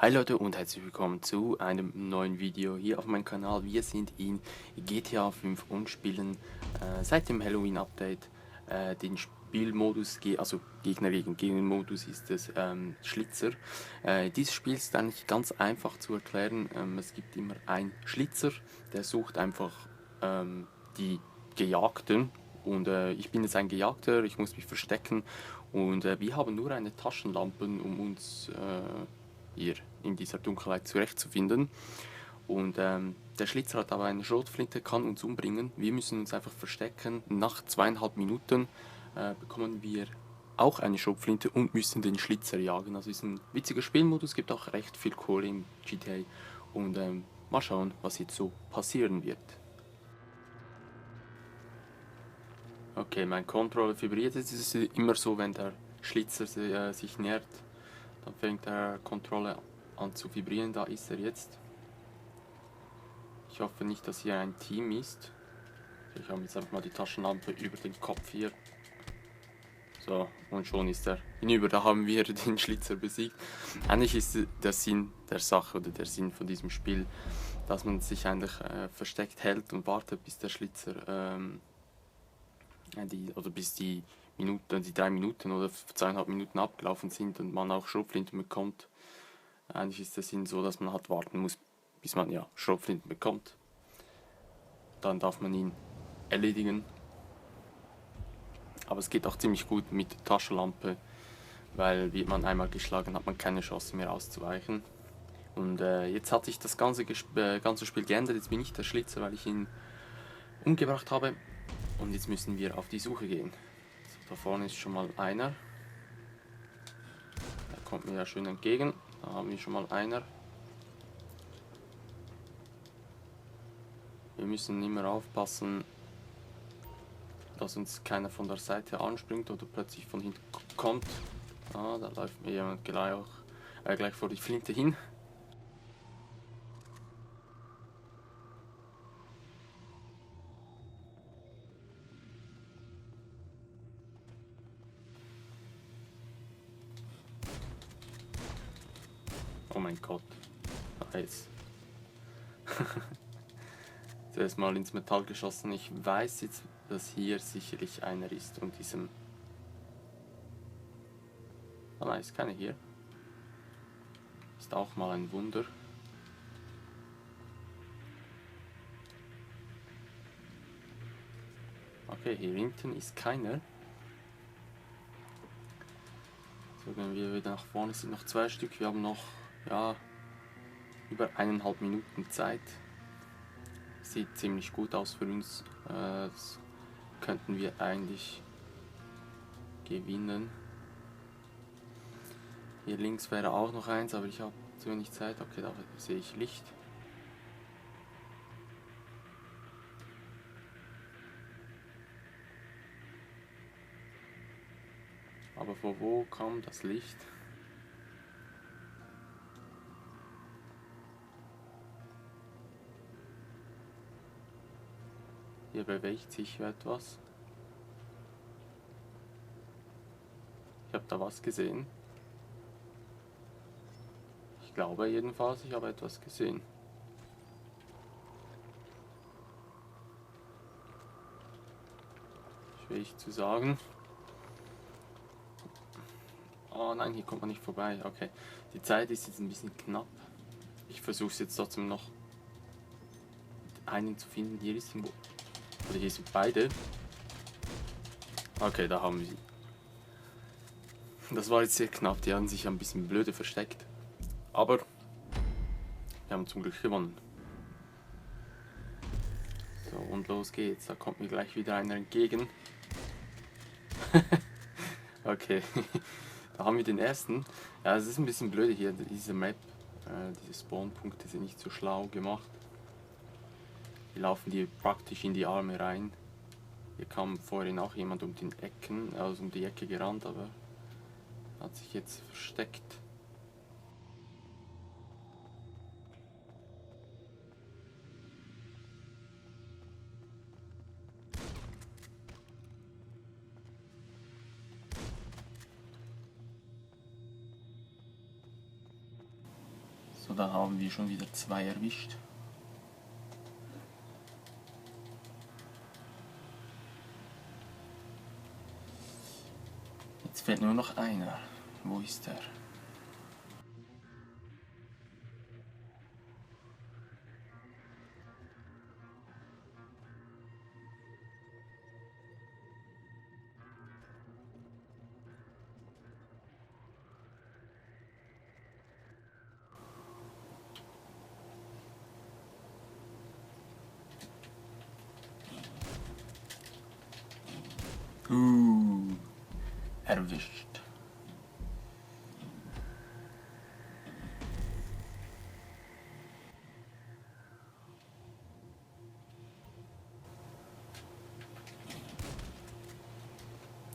Hi Leute und herzlich willkommen zu einem neuen Video hier auf meinem Kanal. Wir sind in GTA 5 und spielen seit dem Halloween Update den Spielmodus, also Gegner gegen Gegner-Modus ist es Schlitzer. Dieses Spiel ist eigentlich ganz einfach zu erklären. Es gibt immer einen Schlitzer, der sucht einfach die Gejagten. Und ich bin jetzt ein Gejagter, ich muss mich verstecken und wir haben nur eine Taschenlampe, um uns hier in dieser Dunkelheit zurechtzufinden. Und der Schlitzer hat aber eine Schrotflinte, kann uns umbringen. Wir müssen uns einfach verstecken. Nach 2,5 Minuten bekommen wir auch eine Schrotflinte und müssen den Schlitzer jagen. Also ist ein witziger Spielmodus, gibt auch recht viel Kohle im GTA. Und mal schauen, was jetzt so passieren wird. Okay, mein Controller vibriert. Es ist immer so, wenn der Schlitzer sich nähert, dann fängt der Controller an zu vibrieren. Da ist er jetzt. Ich hoffe nicht, dass hier ein Team ist. Ich habe jetzt einfach mal die Taschenlampe über den Kopf hier. So, und schon ist er hinüber. Da haben wir den Schlitzer besiegt. Eigentlich ist der Sinn der Sache oder der Sinn von diesem Spiel, dass man sich eigentlich versteckt hält und wartet, bis der Schlitzer bis die Minuten, die 3 Minuten oder 2,5 Minuten abgelaufen sind und man auch Schrotflinten bekommt. Eigentlich ist der Sinn so, dass man halt warten muss, bis man ja Schrotflinten bekommt. Dann darf man ihn erledigen. Aber es geht auch ziemlich gut mit Taschenlampe, weil wird man einmal geschlagen, hat man keine Chance mehr auszuweichen. Und jetzt hat sich das ganze Spiel geändert. Jetzt bin ich der Schlitzer, weil ich ihn umgebracht habe. Und jetzt müssen wir auf die Suche gehen. So, da vorne ist schon mal einer. Der kommt mir ja schön entgegen. Da haben wir schon mal einer. Wir müssen immer aufpassen, dass uns keiner von der Seite anspringt oder plötzlich von hinten kommt. Ah, da läuft mir jemand gleich vor die Flinte hin. Oh mein Gott. Nice. Zuerst mal ins Metall geschossen. Ich weiß jetzt, dass hier sicherlich einer ist und diesem... Ah nein, ist keiner hier. Ist auch mal ein Wunder. Okay, hier hinten ist keiner. So, gehen wir wieder nach vorne. Es sind noch 2 Stück. Wir haben noch, ja, über 1,5 Minuten Zeit. Sieht ziemlich gut aus für uns. Das könnten wir eigentlich gewinnen. Hier links wäre auch noch eins, aber ich habe zu wenig Zeit. Okay, da sehe ich Licht. Aber von wo kam das Licht? Hier bewegt sich etwas. Ich habe da was gesehen. Ich glaube jedenfalls, ich habe etwas gesehen. Schwierig zu sagen. Oh nein, hier kommt man nicht vorbei. Okay, die Zeit ist jetzt ein bisschen knapp. Ich versuche es jetzt trotzdem noch einen zu finden. Hier ist irgendwo. Oder hier sind beide. Okay, da haben wir sie. Das war jetzt sehr knapp. Die haben sich ein bisschen blöde versteckt. Aber wir haben zum Glück gewonnen. So, und los geht's. Da kommt mir gleich wieder einer entgegen. Okay, da haben wir den ersten. Ja, es ist ein bisschen blöd hier, diese Map. Diese Spawnpunkte sind nicht so schlau gemacht. Die laufen dir praktisch in die Arme rein. Hier kam vorhin auch jemand um die Ecke gerannt, aber hat sich jetzt versteckt. So, da haben wir schon wieder 2 erwischt. Jetzt fehlt nur noch einer. Wo ist er? Erwischt.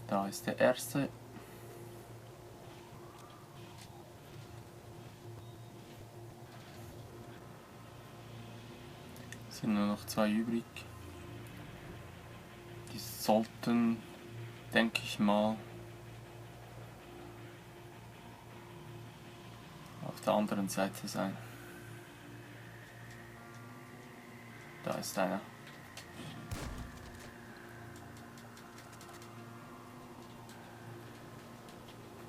Da ist der erste. Es sind nur noch 2 übrig. Die sollten, denke ich mal, auf der anderen Seite sein. Da ist einer.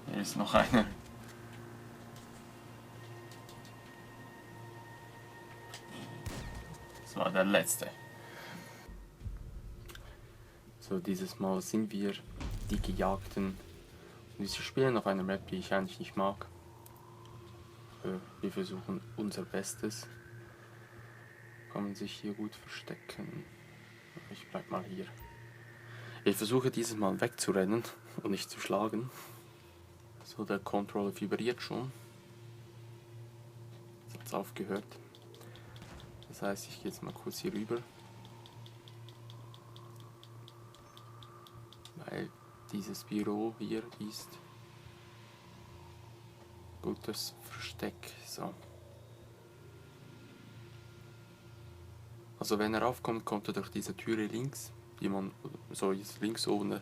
Hier ist noch einer. Das war der letzte. So, dieses Mal sind wir die Gejagten. Und wir spielen auf einer Map, die ich eigentlich nicht mag. Wir versuchen unser Bestes. Kann man sich hier gut verstecken. Ich bleib mal hier. Ich versuche dieses Mal wegzurennen und nicht zu schlagen. So, der Controller vibriert schon. Jetzt hat es aufgehört. Das heißt, ich gehe jetzt mal kurz hier rüber. Weil dieses Büro hier ist gutes Versteck. So. Also wenn er aufkommt, kommt er durch diese Türe links, die man so jetzt links oben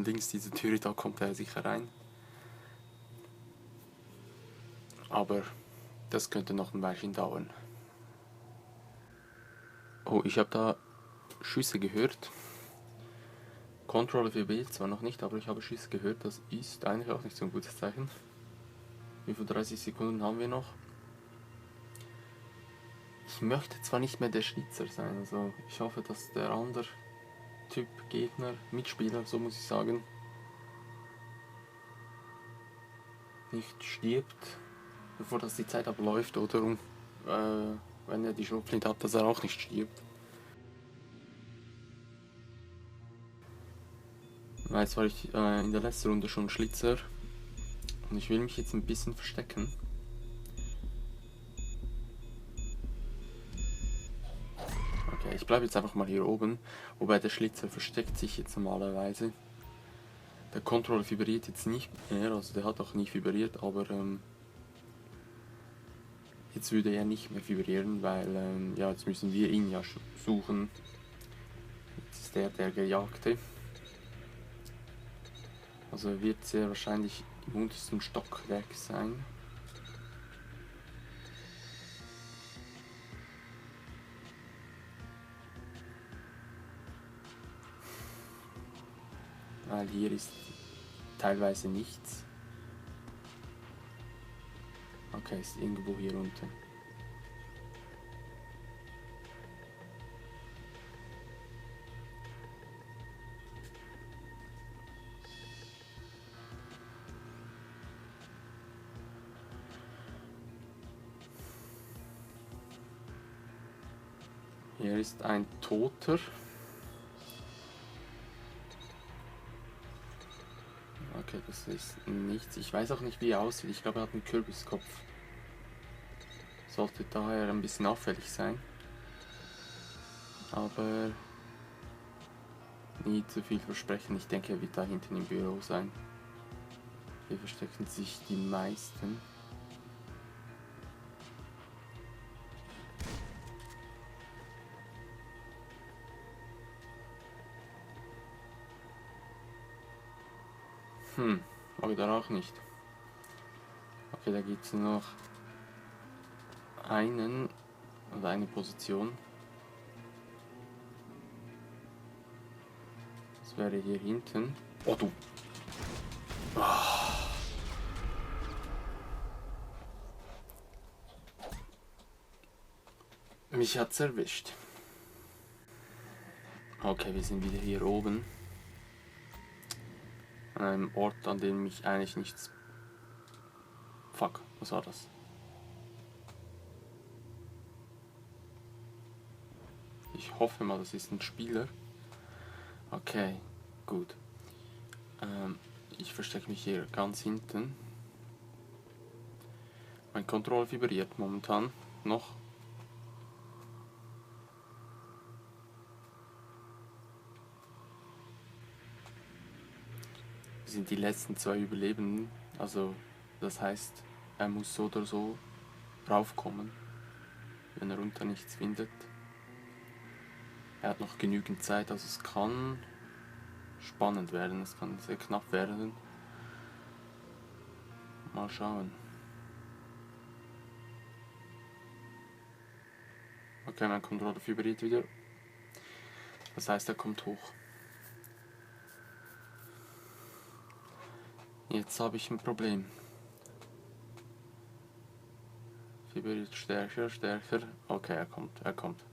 links diese Türe, da kommt er sicher rein. Aber das könnte noch ein Weilchen dauern. Oh, ich habe da Schüsse gehört. Controller vibriert zwar noch nicht, aber ich habe Schüsse gehört. Das ist eigentlich auch nicht so ein gutes Zeichen. Wie viel 30 Sekunden haben wir noch? Ich möchte zwar nicht mehr der Schnitzer sein, also ich hoffe, dass der andere Typ Gegner, Mitspieler, so muss ich sagen, nicht stirbt, bevor das die Zeit abläuft, oder wenn er die Schrotflinte hat, dass er auch nicht stirbt. Jetzt war ich in der letzten Runde schon Schlitzer und ich will mich jetzt ein bisschen verstecken. Okay, ich bleibe jetzt einfach mal hier oben, wobei der Schlitzer versteckt sich jetzt normalerweise. Der Controller vibriert jetzt nicht mehr, also der hat auch nicht vibriert, aber jetzt würde er nicht mehr vibrieren, weil ja, jetzt müssen wir ihn ja suchen. Jetzt ist der Gejagte. Also er wird sehr wahrscheinlich im untersten Stockwerk sein. Weil hier ist teilweise nichts. Okay, ist irgendwo hier unten. Hier ist ein Toter. Okay, das ist nichts. Ich weiß auch nicht, wie er aussieht. Ich glaube, er hat einen Kürbiskopf. Sollte daher ein bisschen auffällig sein. Aber nie zu viel versprechen. Ich denke, er wird da hinten im Büro sein. Hier verstecken sich die meisten. Oder auch nicht. Okay, da gibt es noch einen oder eine Position. Das wäre hier hinten. Oh du! Mich hat's erwischt. Okay, wir sind wieder hier oben. An einem Ort, an dem mich eigentlich nichts... Fuck, was war das? Ich hoffe mal, das ist ein Spieler. Okay, gut. Ich verstecke mich hier ganz hinten. Mein Controller vibriert momentan noch. Wir sind die letzten 2 Überlebenden. Also, das heißt, er muss so oder so raufkommen, wenn er unter nichts findet. Er hat noch genügend Zeit, also es kann spannend werden, es kann sehr knapp werden. Mal schauen. Okay, mein Controller vibriert wieder. Das heißt, er kommt hoch. Jetzt habe ich ein Problem. Vibriert stärker, stärker. Okay, er kommt, er kommt.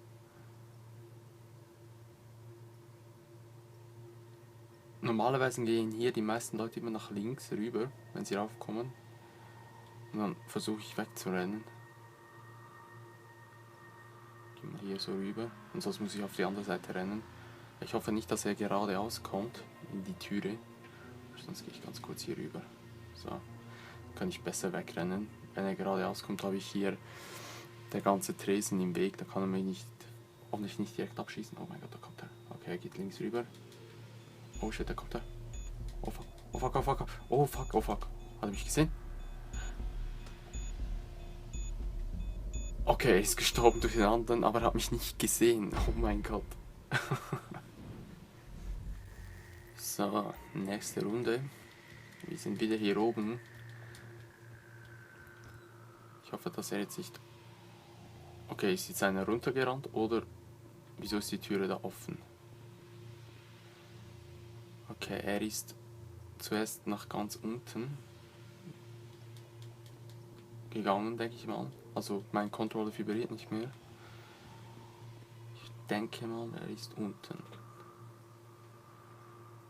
Normalerweise gehen hier die meisten Leute immer nach links rüber, wenn sie raufkommen. Und dann versuche ich wegzurennen. Gehen wir hier so rüber. Und sonst muss ich auf die andere Seite rennen. Ich hoffe nicht, dass er geradeaus kommt in die Türe. Sonst gehe ich ganz kurz hier rüber. So. Kann ich besser wegrennen. Wenn er geradeaus kommt, habe ich hier der ganze Tresen im Weg. Da kann er mich nicht, hoffentlich nicht direkt abschießen. Oh mein Gott, da kommt er. Okay, er geht links rüber. Oh shit, da kommt er. Oh fuck, oh fuck, oh fuck, oh fuck, oh fuck. Hat er mich gesehen? Okay, er ist gestorben durch den anderen, aber er hat mich nicht gesehen. Oh mein Gott. So, nächste Runde. Wir sind wieder hier oben. Ich hoffe, dass er jetzt nicht... Okay, ist jetzt einer runtergerannt oder wieso ist die Türe da offen? Okay, er ist zuerst nach ganz unten gegangen, denke ich mal. Also mein Controller vibriert nicht mehr. Ich denke mal, er ist unten.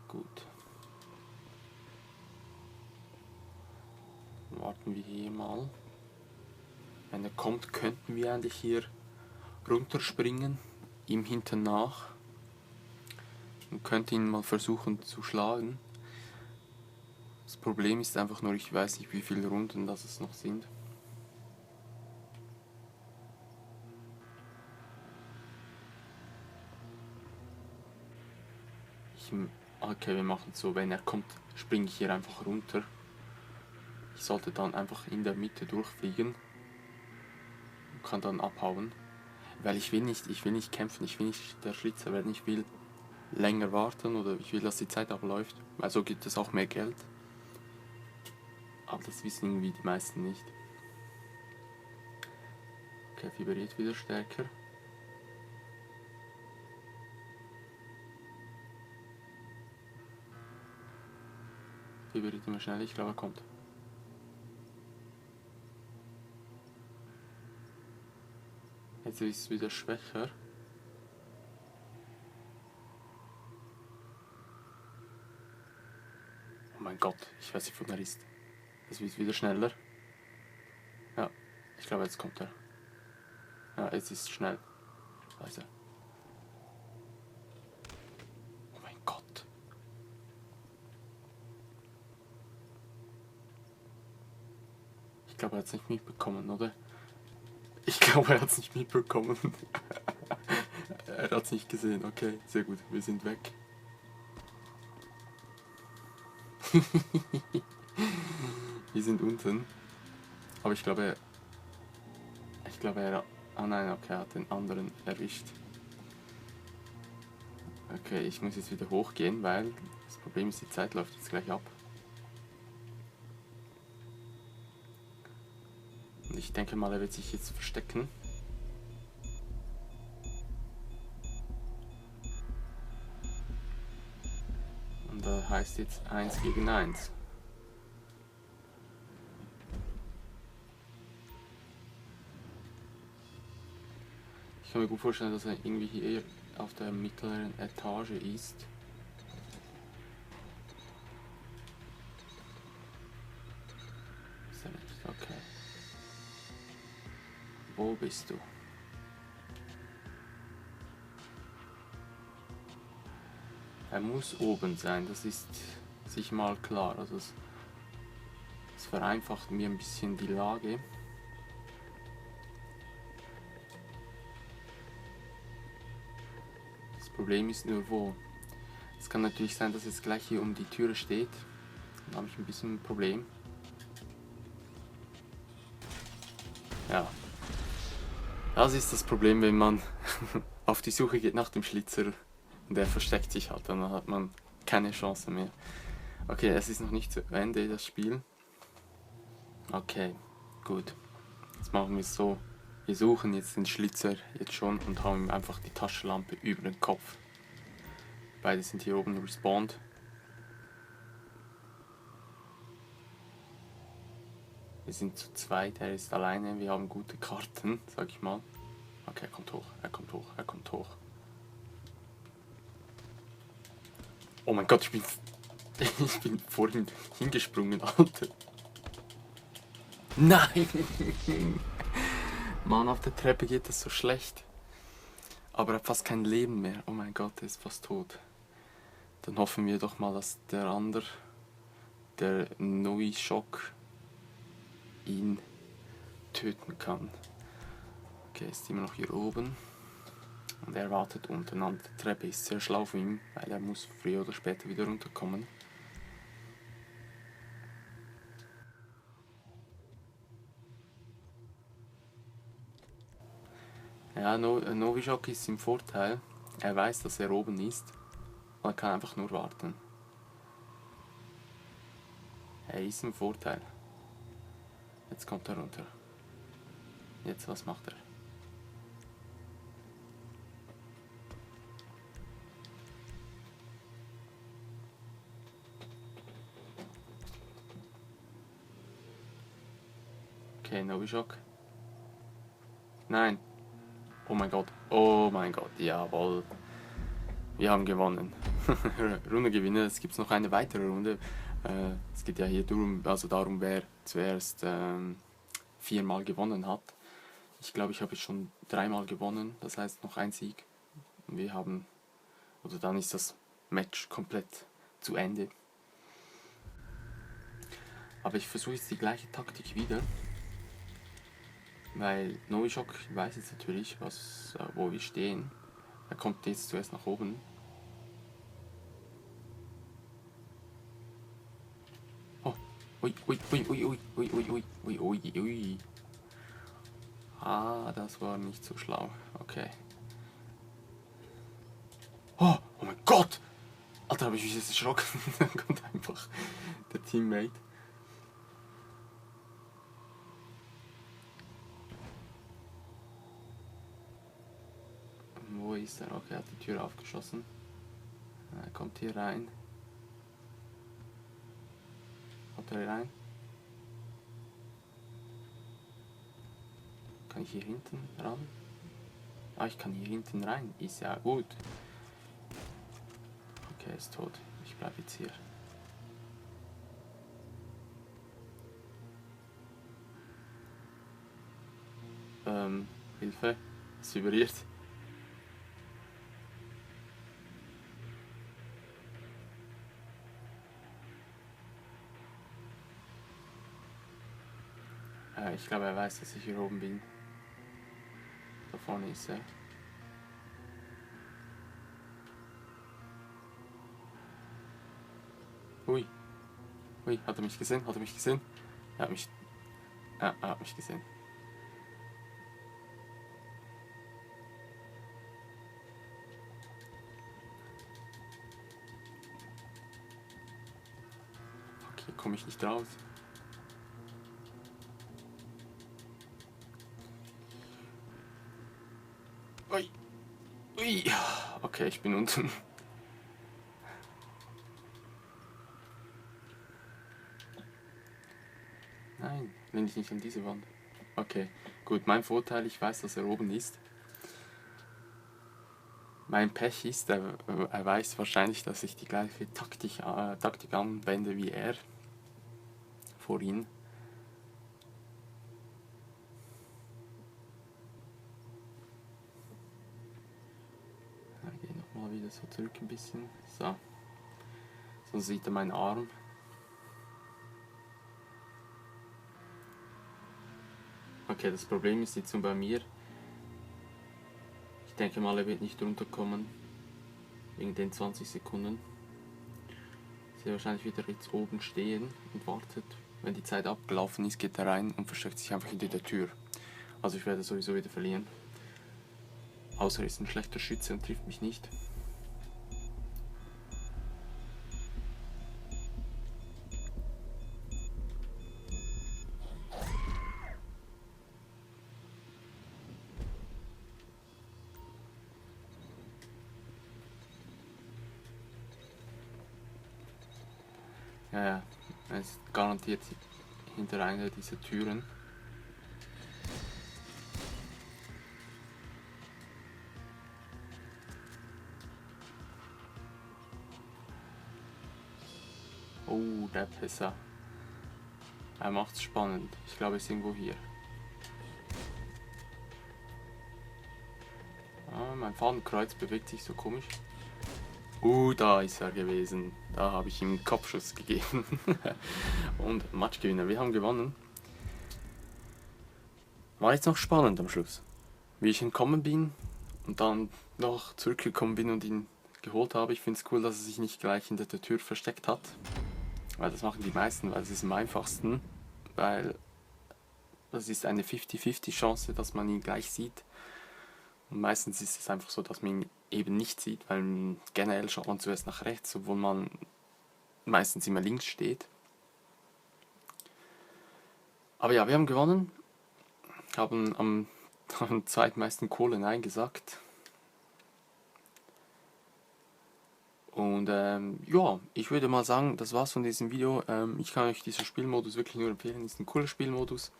Gut. Warten wir hier mal. Wenn er kommt, könnten wir eigentlich hier runterspringen, ihm hinten nach. Und könnte ihn mal versuchen zu schlagen. Das Problem ist einfach nur, ich weiß nicht, wie viele Runden das es noch sind. Okay, wir machen es so, wenn er kommt, springe ich hier einfach runter. Ich sollte dann einfach in der Mitte durchfliegen und kann dann abhauen. Weil ich will nicht kämpfen, ich will nicht der Schlitzer werden, ich will länger warten oder ich will, dass die Zeit abläuft. Weil so gibt es auch mehr Geld. Aber das wissen irgendwie die meisten nicht. Okay, vibriert wieder stärker. Vibriert immer schneller, ich glaube er kommt. Jetzt ist es wieder schwächer. Oh mein Gott, ich weiß nicht, wo er ist. Es wird wieder schneller. Ja, ich glaube jetzt kommt er. Ja, jetzt ist es schnell. Da ist er. Oh mein Gott. Ich glaube, er hat es nicht mitbekommen, oder? Ich glaube, er hat es nicht mitbekommen. Er hat es nicht gesehen. Okay, sehr gut. Wir sind weg. Wir sind unten. Aber ich glaube, ah nein, okay, er hat den anderen erwischt. Okay, ich muss jetzt wieder hochgehen, weil das Problem ist, die Zeit läuft jetzt gleich ab. Und Ich denke mal, er wird sich jetzt verstecken. Und da heißt jetzt 1 gegen 1. Ich kann mir gut vorstellen, dass er irgendwie hier auf der mittleren Etage ist. Ist er nicht? Okay. Wo bist du? Er muss oben sein, das ist sich mal klar. Also es vereinfacht mir ein bisschen die Lage. Das Problem ist nur wo. Es kann natürlich sein, dass es gleich hier um die Türe steht. Dann habe ich ein bisschen ein Problem. Ja. Das ist das Problem, wenn man auf die Suche geht nach dem Schlitzer und der versteckt sich halt, dann hat man keine Chance mehr. Okay, es ist noch nicht zu Ende, das Spiel. Okay, gut. Jetzt machen wir es so. Wir suchen jetzt den Schlitzer jetzt schon und hauen ihm einfach die Taschenlampe über den Kopf. Beide sind hier oben respawned. Wir sind zu zweit, er ist alleine, wir haben gute Karten, sag ich mal. Okay, er kommt hoch, er kommt hoch, er kommt hoch. Oh mein Gott, ich bin vorhin hingesprungen, Alter. Nein! Mann, auf der Treppe geht das so schlecht. Aber er hat fast kein Leben mehr. Oh mein Gott, er ist fast tot. Dann hoffen wir doch mal, dass der andere, der Novichok, ihn töten kann. Okay, ist immer noch hier oben. Und er wartet unten an der Treppe. Ist sehr schlau für ihn, weil er muss früher oder später wieder runterkommen. Ja, Novichok ist im Vorteil. Er weiß, dass er oben ist. Und er kann einfach nur warten. Er ist im Vorteil. Jetzt kommt er runter. Jetzt, was macht er? Okay, Novichok. Nein. Oh mein Gott. Oh mein Gott. Jawohl. Wir haben gewonnen. Runde gewinnen. Es gibt noch eine weitere Runde. Es geht ja hier darum, wer zuerst 4-mal gewonnen hat. Ich glaube, ich habe jetzt schon 3-mal gewonnen. Das heißt noch ein Sieg. Oder dann ist das Match komplett zu Ende. Aber ich versuche jetzt die gleiche Taktik wieder. Weil Novichok weiß jetzt natürlich, wo wir stehen. Er kommt jetzt zuerst nach oben. Oh, ui, ui, ui, ui, ui, ui, ui, ui, ui, ui. Ah, das war nicht so schlau. Okay. Oh mein Gott! Alter, habe ich mich jetzt erschrocken. Dann kommt einfach der Teammate. Wo ist er? Okay, er hat die Tür aufgeschossen. Er kommt hier rein. Kommt er rein? Kann ich hier hinten ran? Ah, ich kann hier hinten rein. Ist ja gut. Okay, er ist tot. Ich bleibe jetzt hier. Hilfe. Es vibriert. Ich glaube, er weiß, dass ich hier oben bin. Da vorne ist er. Ui. Ui, hat er mich gesehen? Hat er mich gesehen? Er hat mich... er hat mich gesehen. Okay, komme ich nicht raus. Ui. Ui. Okay, ich bin unten. Nein, lehn dich nicht an diese Wand. Okay, gut, mein Vorteil, ich weiß, dass er oben ist. Mein Pech ist, er weiß wahrscheinlich, dass ich die gleiche Taktik anwende wie er vorhin. Ich gehe nochmal wieder so zurück ein bisschen. So. Sonst sieht er meinen Arm. Okay, das Problem ist jetzt nur bei mir. Ich denke mal, er wird nicht runterkommen. Wegen den 20 Sekunden. Ich sehe wahrscheinlich wieder jetzt oben stehen und wartet. Wenn die Zeit abgelaufen ist, geht er rein und versteckt sich einfach hinter der Tür. Also ich werde sowieso wieder verlieren. Außer er ist ein schlechter Schütze und trifft mich nicht. Ja, er ist garantiert hinter einer dieser Türen. Oh, der Pisser. Er macht's spannend. Ich glaube, er ist irgendwo hier. Ah, mein Fadenkreuz bewegt sich so komisch. Da ist er gewesen. Da habe ich ihm einen Kopfschuss gegeben. Und Matchgewinner. Wir haben gewonnen. War jetzt noch spannend am Schluss. Wie ich entkommen bin und dann noch zurückgekommen bin und ihn geholt habe. Ich finde es cool, dass er sich nicht gleich hinter der Tür versteckt hat. Weil das machen die meisten, weil es ist am einfachsten. Weil das ist eine 50-50 Chance, dass man ihn gleich sieht. Und meistens ist es einfach so, dass man ihn eben nicht sieht, weil generell schaut man zuerst nach rechts, obwohl man meistens immer links steht. Aber ja, wir haben gewonnen, haben am zweitmeisten Kohlen eingesackt. Und ja, ich würde mal sagen, das war's von diesem Video. Ich kann euch diesen Spielmodus wirklich nur empfehlen, ist ein cooler Spielmodus.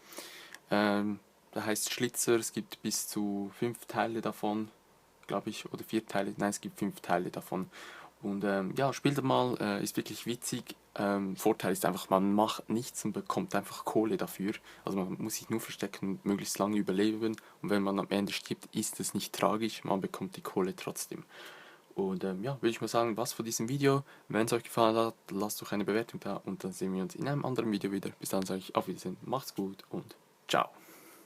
Der heißt Schlitzer, es gibt bis zu 5 Teile davon, glaube ich, oder 4 Teile, nein, es gibt 5 Teile davon. Und ja, spielt mal, ist wirklich witzig. Vorteil ist einfach, man macht nichts und bekommt einfach Kohle dafür. Also man muss sich nur verstecken und möglichst lange überleben. Und wenn man am Ende stirbt, ist es nicht tragisch, man bekommt die Kohle trotzdem. Und ja, würde ich mal sagen, was von diesem Video. Wenn es euch gefallen hat, lasst doch eine Bewertung da und dann sehen wir uns in einem anderen Video wieder. Bis dann sage ich auf Wiedersehen, macht's gut und ciao.